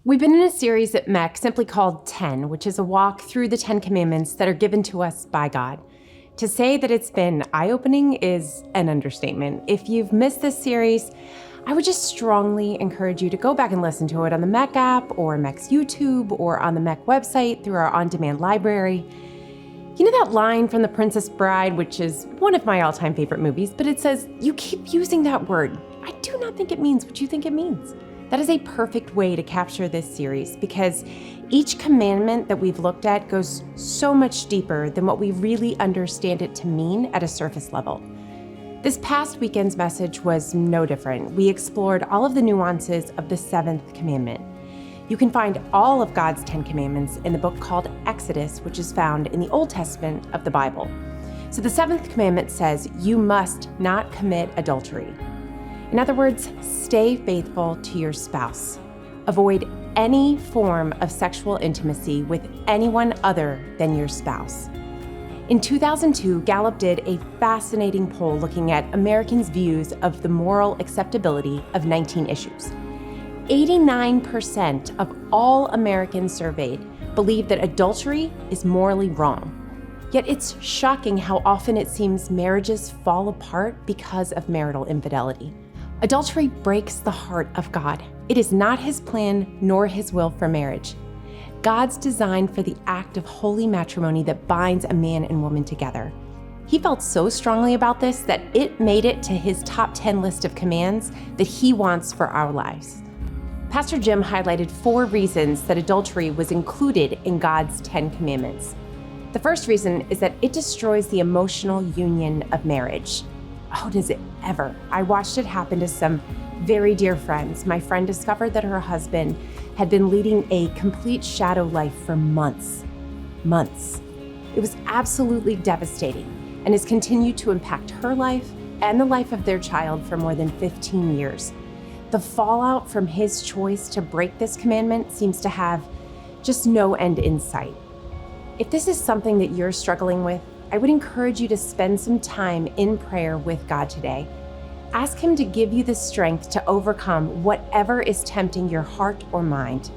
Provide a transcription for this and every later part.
We've been in a series at Mech simply called 10, which is a walk through the 10 commandments that are given to us by God. To say that it's been eye-opening is an understatement. If you've missed this series, I would just strongly encourage you to go back and listen to it on the Mech app or Mech's YouTube or on the Mech website through our on-demand library. You know that line from The Princess Bride, which is one of my all-time favorite movies, but it says, "You keep using that word. I do not think it means what you think it means." That is a perfect way to capture this series because each commandment that we've looked at goes so much deeper than what we really understand it to mean at a surface level. This past weekend's message was no different. We explored all of the nuances of the seventh commandment. You can find all of God's 10 commandments in the book called Exodus, which is found in the Old Testament of the Bible. So the seventh commandment says, you must not commit adultery. In other words, stay faithful to your spouse. Avoid any form of sexual intimacy with anyone other than your spouse. In 2002, Gallup did a fascinating poll looking at Americans' views of the moral acceptability of 19 issues. 89% of all Americans surveyed believe that adultery is morally wrong. Yet it's shocking how often it seems marriages fall apart because of marital infidelity. Adultery breaks the heart of God. It is not His plan nor His will for marriage. God's design for the act of holy matrimony that binds a man and woman together. He felt so strongly about this that it made it to His top 10 list of commands that He wants for our lives. Pastor Jim highlighted 4 reasons that adultery was included in God's 10 commandments. The first reason is that it destroys the emotional union of marriage. Oh, does it ever? I watched it happen to some very dear friends. My friend discovered that her husband had been leading a complete shadow life for months. It was absolutely devastating and has continued to impact her life and the life of their child for more than 15 years. The fallout from his choice to break this commandment seems to have just no end in sight. If this is something that you're struggling with, I would encourage you to spend some time in prayer with God today. Ask Him to give you the strength to overcome whatever is tempting your heart or mind.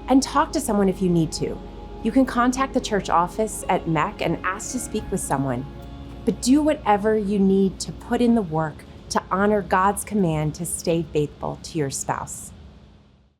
And talk to someone if you need to. You can contact the church office at Mech and ask to speak with someone. But do whatever you need to put in the work to honor God's command to stay faithful to your spouse.